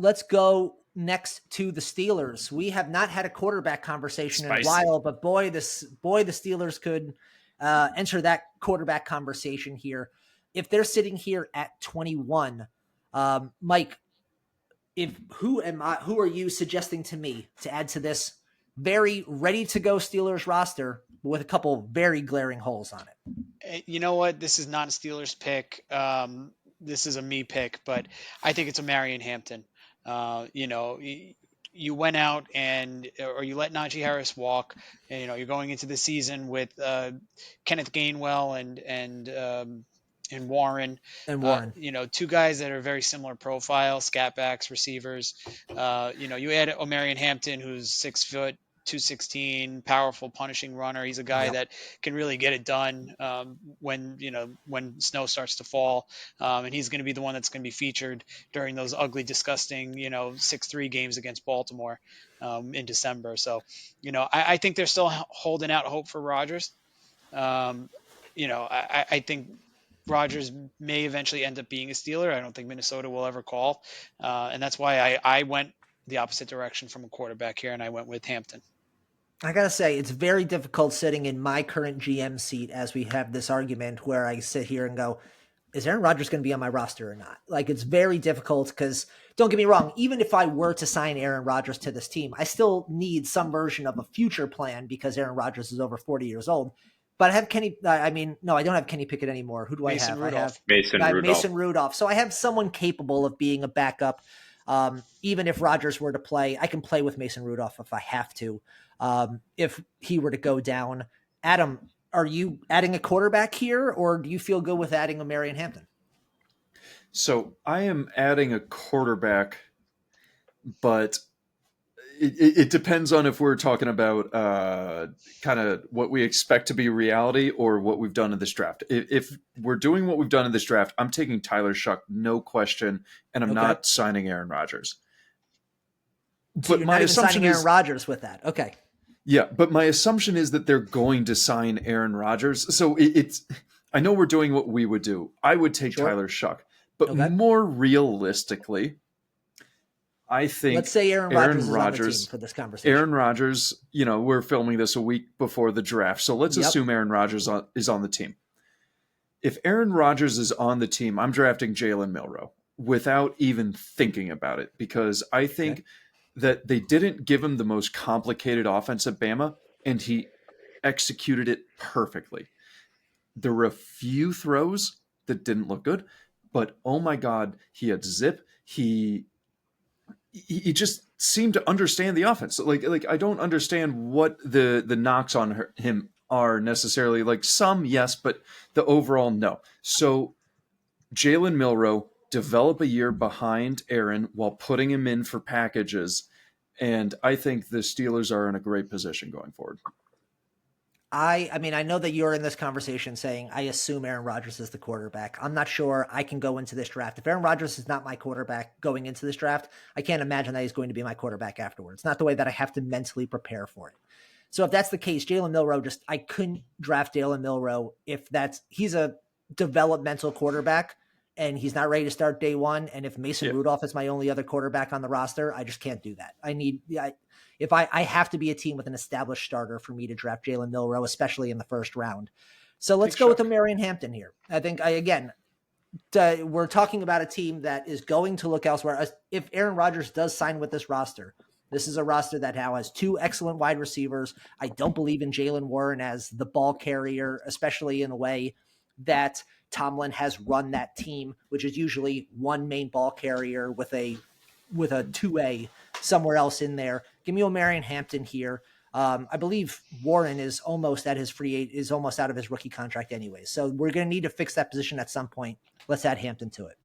let's go next to the Steelers. We have not had a quarterback conversation in a while, but boy, the Steelers could enter that quarterback conversation here. If they're sitting here at 21, Mike, who are you suggesting to me to add to this very ready to go Steelers roster with a couple very glaring holes on it? You know what? This is not a Steelers pick. This is a me pick, but I think it's a Marion Hampton. You went out or you let Najee Harris walk. And, you're going into the season with Kenneth Gainwell and Warren. Two guys that are very similar profile, scat backs, receivers. You add Omarion Hampton, who's 6 foot, 216, powerful punishing runner. He's a guy that can really get it done when snow starts to fall. And he's going to be the one that's going to be featured during those ugly, disgusting, 6-3 games against Baltimore in December. So, I think they're still holding out hope for Rodgers. I think Rodgers may eventually end up being a Steeler. I don't think Minnesota will ever call. And that's why I went the opposite direction from a quarterback here, and I went with Hampton. I got to say, it's very difficult sitting in my current GM seat as we have this argument where I sit here and go, is Aaron Rodgers going to be on my roster or not? Like, it's very difficult because, don't get me wrong, even if I were to sign Aaron Rodgers to this team, I still need some version of a future plan because Aaron Rodgers is over 40 years old. But I have Kenny. I don't have Kenny Pickett anymore. Who do I have? Rudolph. I have Mason Rudolph. So I have someone capable of being a backup. Even if Rodgers were to play, I can play with Mason Rudolph if I have to. If he were to go down. Adam, are you adding a quarterback here, or do you feel good with adding a Marion Hampton? So I am adding a quarterback, but it depends on if we're talking about kind of what we expect to be reality or what we've done in this draft. If we're doing what we've done in this draft, I'm taking Tyler Shuck, no question, and I'm not signing Aaron Rodgers. So but my assumption is Aaron Rodgers with that. Okay. Yeah, but my assumption is that they're going to sign Aaron Rodgers. So it's I know we're doing what we would do. I would take Tyler Shuck, but more realistically, I think let's say Aaron Rodgers is on the team for this conversation. Aaron Rodgers, we're filming this a week before the draft, so let's assume Aaron Rodgers is on the team. If Aaron Rodgers is on the team, I'm drafting Jalen Milroe without even thinking about it because I think that they didn't give him the most complicated offense at Bama, and he executed it perfectly. There were a few throws that didn't look good, but oh my God, he had zip. He just seemed to understand the offense. Like I don't understand what the knocks on him are necessarily. Like some, yes, but the overall, no. So Jalen Milroe, develop a year behind Aaron while putting him in for packages. And I think the Steelers are in a great position going forward. I mean, I know that you're in this conversation saying, I assume Aaron Rodgers is the quarterback. I'm not sure I can go into this draft. If Aaron Rodgers is not my quarterback going into this draft, I can't imagine that he's going to be my quarterback afterwards. Not the way that I have to mentally prepare for it. So if that's the case, Jalen Milroe, I couldn't draft Jalen Milroe if he's a developmental quarterback and he's not ready to start day one. And if Mason Rudolph is my only other quarterback on the roster, I just can't do that. I have to be a team with an established starter for me to draft Jalen Milroe, especially in the first round. So let's go with the Marion Hampton here. I think we're talking about a team that is going to look elsewhere. If Aaron Rodgers does sign with this roster, this is a roster that now has 2 excellent wide receivers. I don't believe in Jaylen Warren as the ball carrier, especially in a way that Tomlin has run that team, which is usually one main ball carrier with a 2A somewhere else in there. Give me Omarion Hampton here. I believe Warren is almost out of his rookie contract anyway. So we're going to need to fix that position at some point. Let's add Hampton to it.